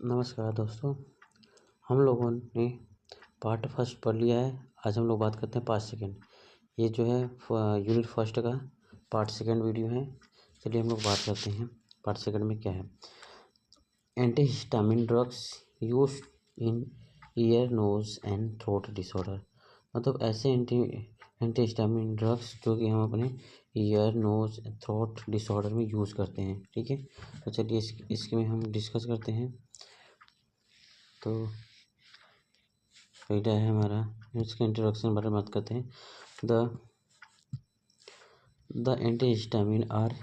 नमस्कार दोस्तों। हम लोगों ने पार्ट फर्स्ट पढ़ लिया है। आज हम लोग बात करते हैं पार्ट सेकंड। ये जो है यूनिट फर्स्ट का पार्ट सेकंड वीडियो है। चलिए हम लोग बात करते हैं पार्ट सेकंड में क्या है। Antihistamine drugs use in year nose and throat disorder. मतलब ऐसे एंटीहिस्टामिन ड्रग्स जो कि हम अपने ईयर नोज थ्रोट डिसऑर्डर में यूज़ करते हैं। ठीक है, तो चलिए इसके में हम डिस्कस करते हैं। तो पहला है हमारा, इसके इंट्रोडक्शन बारे में बात करते हैं। The antihistamine are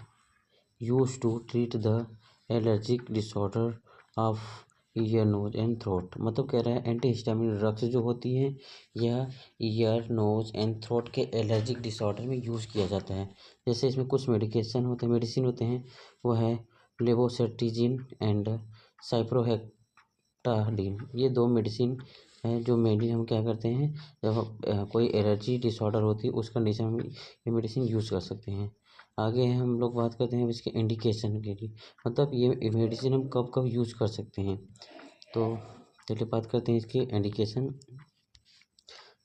use to treat the allergic disorder of ear nose and throat. मतलब कह रहा है एंटीहिस्टामिन ड्रग्स जो होती हैं यह ईयर नोज एंड थ्रोट के एलर्जिक डिसऑर्डर में यूज़ किया जाता है। जैसे इसमें कुछ मेडिसिन होते हैं, वो है लेवोसेट्रिजिन एंड साइप्रोहेक्टाडिन। ये दो मेडिसिन हैं जो मेनली हम क्या करते हैं, जब कोई एलर्जी डिसऑर्डर होती है उस कंडीशन में ये मेडिसिन यूज़ कर सकते हैं। आगे हम लोग बात करते हैं इसके इंडिकेशन के लिए, मतलब ये मेडिसिन हम कब कब यूज़ कर सकते हैं। तो चलिए बात करते हैं इसके इंडिकेशन।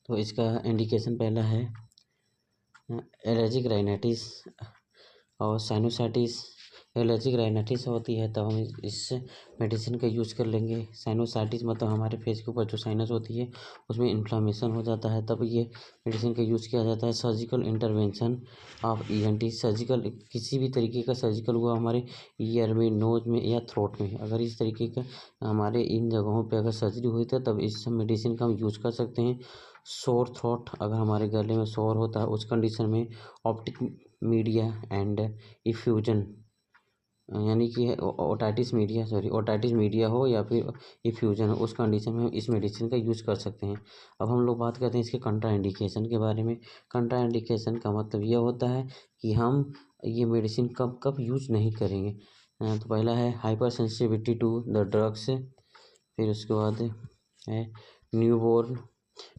तो इसका इंडिकेशन पहला है एलर्जिक राइनाइटिस और साइनोसाइटिस। एलर्जिक राइनाइटिस होती है तब हम इस मेडिसिन का यूज़ कर लेंगे। साइनोसाइटिस मतलब हमारे फेस के ऊपर जो साइनस होती है उसमें इन्फ्लामेशन हो जाता है, तब ये मेडिसिन का यूज़ किया जाता है। Surgical intervention of ENT, surgical किसी भी तरीके का सर्जिकल हुआ हमारे ईयर में, नोज में या थ्रोट में, अगर इस तरीके का हमारे इन जगहों पे अगर सर्जरी हुई तो तब इस मेडिसिन का हम यूज़ कर सकते हैं। सोर थ्रोट, अगर हमारे गले में शोर होता है उस कंडीशन में ऑप्टिक मीडिया एंड इफ्यूजन, यानी कि ओटाइटिस मीडिया हो या फिर इफ्यूजन हो, उस कंडीशन में हम इस मेडिसिन का यूज़ कर सकते हैं। अब हम लोग बात करते हैं इसके कंट्रा इंडिकेशन के बारे में। कंट्रा इंडिकेशन का मतलब यह होता है कि हम ये मेडिसिन कब कब यूज नहीं करेंगे। तो पहला है hyper sensitivity to the drugs, फिर उसके बाद है newborn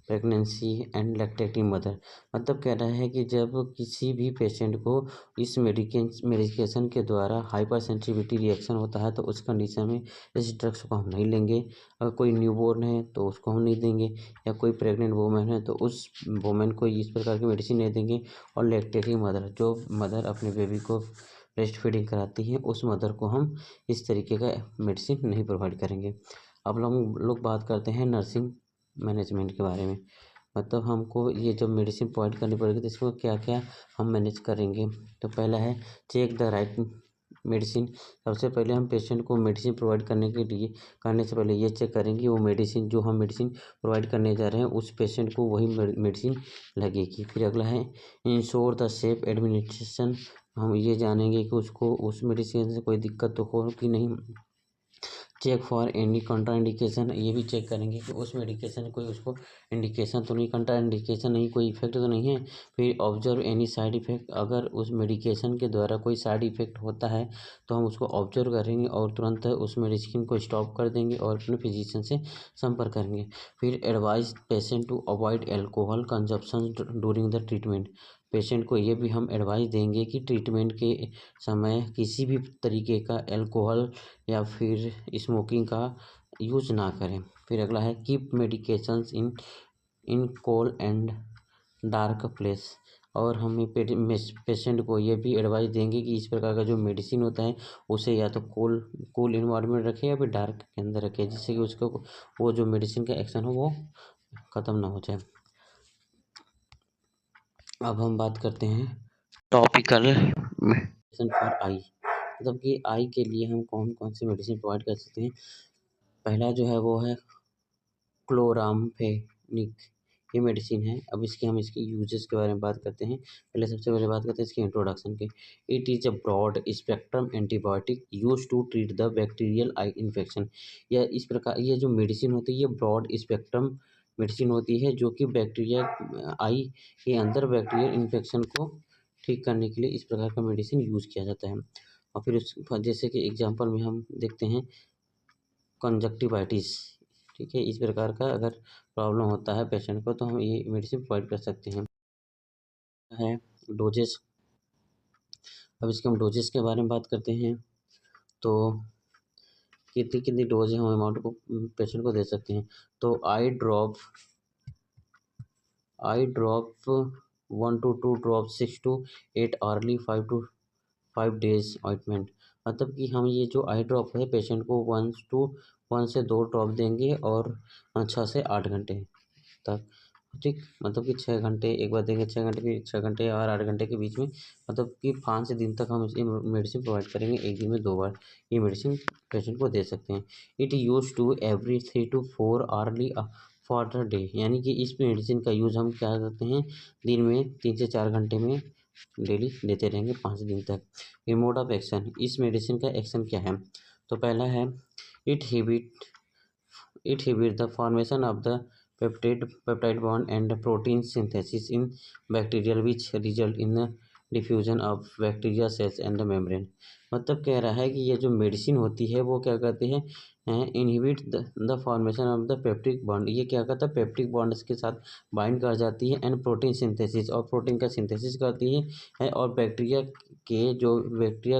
pregnancy and lactating mother. मतलब कह रहा है कि जब किसी भी पेशेंट को इस मेडिकेशन के द्वारा हाइपर सेंसिटिविटी रिएक्शन होता है तो उस कंडीशन में इस ड्रग्स को हम नहीं लेंगे। अगर कोई न्यूबॉर्न है तो उसको हम नहीं देंगे, या कोई प्रेग्नेंट वूमेन है तो उस वूमेन को इस प्रकार की मेडिसिन नहीं देंगे। और लैक्टेटिंग मदर, जो मदर अपने बेबी को ब्रेस्ट फीडिंग कराती है, उस मदर को हम इस तरीके का मेडिसिन नहीं प्रोवाइड करेंगे। अब लोग बात करते हैं नर्सिंग मैनेजमेंट के बारे में। मतलब हमको ये जब मेडिसिन प्रोवाइड करनी पड़ेगी तो इसको क्या क्या हम मैनेज करेंगे। तो पहला है चेक द राइट मेडिसिन। सबसे पहले हम पेशेंट को मेडिसिन प्रोवाइड करने से पहले ये चेक करेंगे वो मेडिसिन जो हम मेडिसिन प्रोवाइड करने जा रहे हैं उस पेशेंट को वही मेडिसिन लगेगी। फिर अगला है इंश्योर द सेफ एडमिनिस्ट्रेशन। हम ये जानेंगे कि उसको उस मेडिसिन से कोई दिक्कत तो हो कि नहीं। Check for any contraindication, ये भी चेक करेंगे कि उस मेडिकेशन कोई उसको इंडिकेशन तो नहीं, कंट्रा इंडिकेशन नहीं, कोई इफेक्ट तो नहीं है। फिर ऑब्जर्व एनी साइड इफेक्ट, अगर उस मेडिकेशन के द्वारा कोई साइड इफेक्ट होता है तो हम उसको ऑब्जर्व करेंगे और तुरंत उस मेडिसिन को स्टॉप कर देंगे और अपने फिजिशियन से संपर्क करेंगे। फिर advise patient to avoid alcohol consumption during the treatment. Patient को ये भी हम एडवाइस देंगे कि ट्रीटमेंट के समय किसी भी तरीके का एल्कोहल या फिर स्मोकिंग का यूज ना करें। फिर अगला है keep medications in cold and dark place. और हम पेशेंट को ये भी एडवाइस देंगे कि इस प्रकार का जो मेडिसिन होता है उसे या तो कूल इन्वायरमेंट रखें या फिर डार्क के अंदर रखें, जिससे कि उसको वो जो मेडिसिन का एक्शन हो वो ख़त्म ना हो जाए। अब हम बात करते हैं टॉपिकल मेडिसिन फॉर आई। मतलब कि आई के लिए हम कौन कौन सी मेडिसिन प्रोवाइड कर सकते हैं। पहला जो है वो है क्लोरामफेनिक, ये मेडिसिन है। अब इसके यूजेस के बारे में बात करते हैं। सबसे पहले बात करते हैं इसके इंट्रोडक्शन के। It is a broad spectrum antibiotic use to treat the bacterial eye infection. यह इस प्रकार ये जो मेडिसिन होती है ये ब्रॉड स्पेक्ट्रम मेडिसिन होती है जो कि बैक्टीरिया आई के अंदर बैक्टीरियल इन्फेक्शन को ठीक करने के लिए इस प्रकार का मेडिसिन यूज़ किया जाता है। और फिर उस जैसे कि एग्जांपल में हम देखते हैं कंजक्टिवाइटिस। ठीक है, इस प्रकार का अगर प्रॉब्लम होता है पेशेंट को तो हम ये मेडिसिन प्रोवाइड कर सकते हैं। है डोजेस। अब इसके हम डोजेस के बारे में बात करते हैं। तो कितनी कितनी डोज हम अमाउंट को पेशेंट को दे सकते हैं। तो I drop 1 to 2 drop 6 to 8 hourly 5 days ointment. मतलब कि हम ये जो आई ड्रॉप है पेशेंट को 1 से 2 ड्रॉप देंगे और 6 से 8 घंटे तक, ठीक। मतलब कि 6 घंटे एक बार देंगे, 6 घंटे, फिर 6 घंटे और 8 घंटे के बीच में, मतलब कि 5 दिन तक हम ये मेडिसिन प्रोवाइड करेंगे। एक दिन में 2 बार ये मेडिसिन पेशेंट को दे सकते हैं। It use to every 3 to 4 hourly for the day. यानी कि इस मेडिसिन का यूज़ हम क्या करते हैं, दिन में 3 से 4 घंटे में डेली लेते रहेंगे 5 दिन तक। ये मोड ऑफ एक्शन, इस मेडिसिन का एक्शन क्या है। तो पहला है it inhibit the formation of the peptide bond and protein synthesis in bacterial which result in the diffusion of bacteria cells and the membrane। मतलब कह रहा है कि ये जो मेडिसिन होती है वो क्या करती है, inhibit the formation of the peptic bond. ये क्या करता है, पेप्टिक बॉन्ड्स के साथ बाइंड कर जाती है एंड प्रोटीन सिंथेसिस, और प्रोटीन का सिंथेसिस करती है और बैक्टीरिया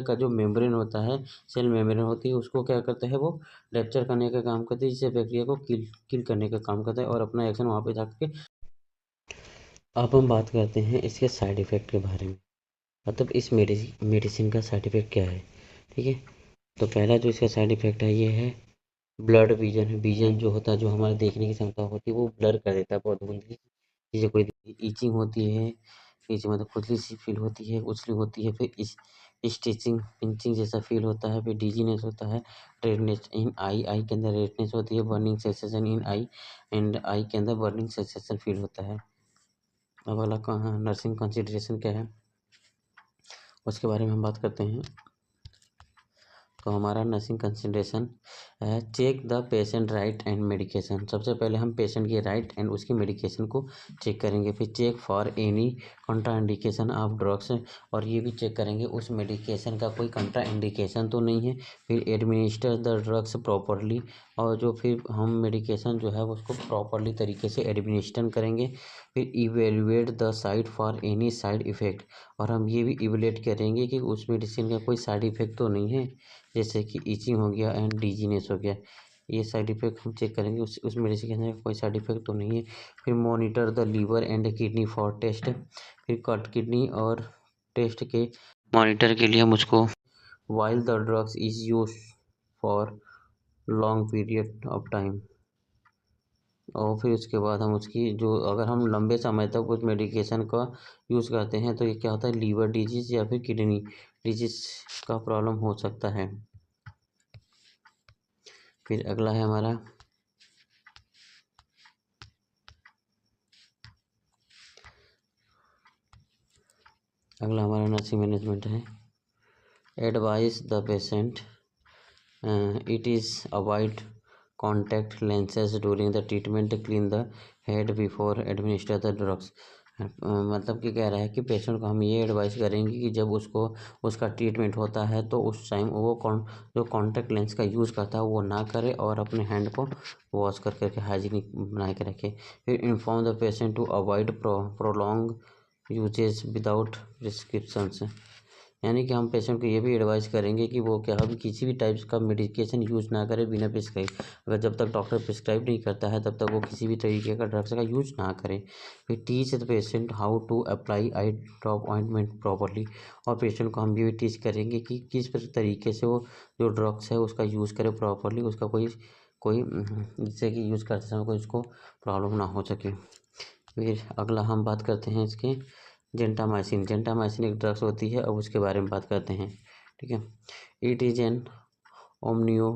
का जो मेम्ब्रेन होता है, सेल मेम्ब्रेन होती है, उसको क्या करता है, वो रैप्चर करने का काम करती है, जिससे बैक्टीरिया को किल करने का काम करता है और अपना एक्शन वहाँ पे जाके। अब हम बात करते हैं इसके साइड इफ़ेक्ट के बारे में। मतलब इस मेडिसिन का साइड इफ़ेक्ट क्या है, ठीक है। तो पहला जो इसका साइड इफ़ेक्ट है ये है ब्लड विजन जो होता है, जो हमारे देखने की क्षमता होती है वो ब्लर कर देता है बहुत धुंधली चीज़ें। कोई ईचिंग होती है, ईचिंग मतलब खुजली सी फील होती है, उछली होती है, फिर इस स्टिचिंग पिंचिंग जैसा फील होता है, फिर डिजीनेस होता है, रेडनेस इन आई के अंदर रेडनेस होती है, burning sensation in I and I के अंदर बर्निंग सेंसेशन फील होता है। अब अगला कहाँ नर्सिंग कंसिडरेशन क्या है उसके बारे में हम बात करते हैं। तो हमारा नर्सिंग कंसिडरेशन है check the patient right and medication. सबसे पहले हम पेशेंट के राइट एंड उसकी मेडिकेशन को चेक करेंगे। फिर check for any contraindication of drugs, और ये भी चेक करेंगे उस मेडिकेशन का कोई कंट्राइंडिकेशन तो नहीं है। फिर एडमिनिस्टर द ड्रग्स प्रॉपरली, और जो फिर हम मेडिकेशन जो है उसको प्रॉपरली तरीके से एडमिनिस्टर करेंगे। फिर evaluate the site for any side effect, और हम ये भी इवेलुएट करेंगे कि उस मेडिसिन का कोई साइड इफ़ेक्ट तो नहीं है, जैसे कि ईचिंग हो गया एंड डिजीनेस हो गया। ये साइड इफ़ेक्ट हम चेक करेंगे उस मेडिसिन के अंदर कोई साइड इफ़ेक्ट तो नहीं है। फिर monitor the liver and kidney for test, फिर कट किडनी और टेस्ट के मॉनिटर के लिए हम उसको while the drugs is use for long period of time. और फिर उसके बाद हम उसकी जो अगर हम लंबे समय तक उस मेडिकेशन का यूज़ करते हैं तो ये क्या होता है, लीवर डिजीज़ या फिर किडनी डिजीज़ का प्रॉब्लम हो सकता है। फिर अगला है हमारा नर्सिंग मैनेजमेंट है। Advice the patient it is avoid contact lenses during the treatment, clean the head before administer the drugs. मतलब कि कह रहा है कि पेशेंट को हम ये एडवाइस करेंगे कि जब उसका ट्रीटमेंट होता है तो उस टाइम वो जो कॉन्टैक्ट लेंस का यूज़ करता है वो ना करे और अपने हैंड को वॉश कर करके हाइजीनिक बना के रखे। फिर inform the patient to avoid prolong usage without prescriptions. यानी कि हम पेशेंट को ये भी एडवाइस करेंगे कि वो क्या भी किसी भी टाइप्स का मेडिकेशन यूज़ ना करे बिना प्रिस्क्राइब। अगर जब तक डॉक्टर प्रिस्क्राइब नहीं करता है तब तक वो किसी भी तरीके का ड्रग्स का यूज़ ना करे। फिर teach the patient how to apply eye drop ointment properly, और पेशेंट को हम ये भी टीच करेंगे कि किस तरीके से वो जो ड्रग्स है उसका यूज़ करे प्रॉपरली, उसका कोई जिससे कि यूज़ करते समय कोई उसको प्रॉब्लम ना हो सके। फिर अगला हम बात करते हैं इसके जेंटामाइसिन एक ड्रग्स होती है, अब उसके बारे में बात करते हैं, ठीक है। It is an ओमनियो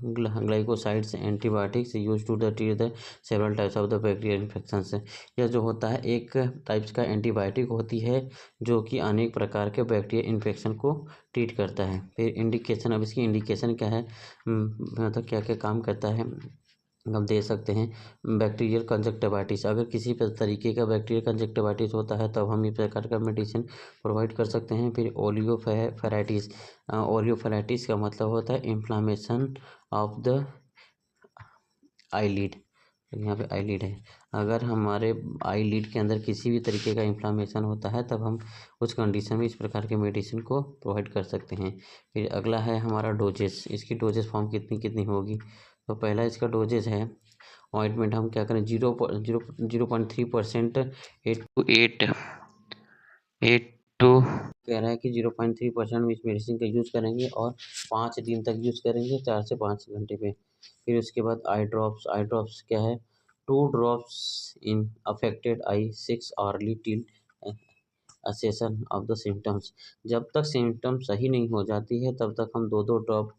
glycosides antibiotics use to the treat the several types of the bacterial infections. यह जो होता है एक टाइप्स का एंटीबायोटिक होती है जो कि अनेक प्रकार के बैक्टीरियल इन्फेक्शन को ट्रीट करता है। फिर इंडिकेशन, अब इसकी इंडिकेशन क्या है, मतलब क्या क्या काम करता है हम दे सकते हैं। बैक्टीरियल कंजक्टिवाइटिस, अगर किसी तरीके का बैक्टीरियल कंजक्टिवाइटिस होता है तब हम इस प्रकार का मेडिसिन प्रोवाइड कर सकते हैं। फिर ओलियोफेराइटिस का मतलब होता है इन्फ्लामेशन ऑफ द आईलिड, यहाँ पे आई लीड है। अगर हमारे आई लीड के अंदर किसी भी तरीके का इन्फ्लामेशन होता है तब हम उस कंडीशन में इस प्रकार के मेडिसिन को प्रोवाइड कर सकते हैं। फिर अगला है हमारा डोजेस। इसकी डोजेस फॉर्म कितनी कितनी होगी। तो पहला इसका डोजेस है ऑइंटमेंट हम क्या करें 0.3% 8 to 8 कह रहा है कि 0.3% इस मेडिसिन का यूज़ करेंगे और 5 दिन तक यूज़ करेंगे 4 से 5 घंटे पे। फिर उसके बाद आई ड्रॉप्स क्या है 2 drops in affected I 6 hourly till assassin of the symptoms. जब तक सिम्टम सही नहीं हो जाती है तब तक हम 2 ड्रॉप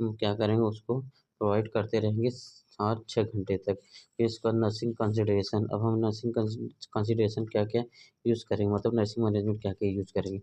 क्या करेंगे उसको प्रोवाइड करते रहेंगे 7-6 घंटे तक। फिर इसका नर्सिंग कंसिडरेशन। अब हम नर्सिंग कंसिडरेशन क्या क्या यूज़ करेंगे मतलब नर्सिंग मैनेजमेंट क्या क्या यूज़ करेंगे।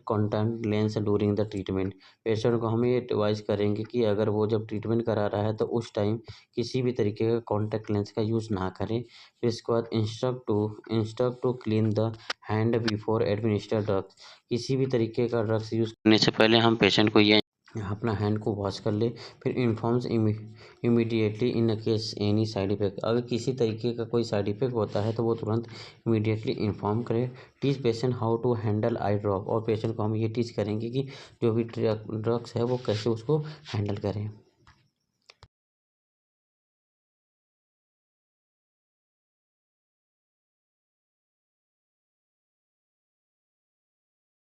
Contact lens during the treatment. Patient को हम ये एडवाइस करेंगे कि अगर वो जब ट्रीटमेंट करा रहा है तो उस टाइम किसी भी तरीके का कॉन्टैक्ट लेंस का यूज़ ना करें। फिर इसके बाद instruct to clean the hand before administer drugs. किसी भी तरीके का ड्रग्स यूज़ करने से पहले हम पेशेंट को ये अपना हैंड को वॉश कर ले। फिर informs immediately in case any side effect. अगर किसी तरीके का कोई साइड इफेक्ट होता है तो वो तुरंत इमीडिएटली इन्फॉर्म करे। Teach patient how to handle eye drop. और पेशेंट को हम ये टीच करेंगे कि जो भी ड्रग्स है वो कैसे उसको हैंडल करें।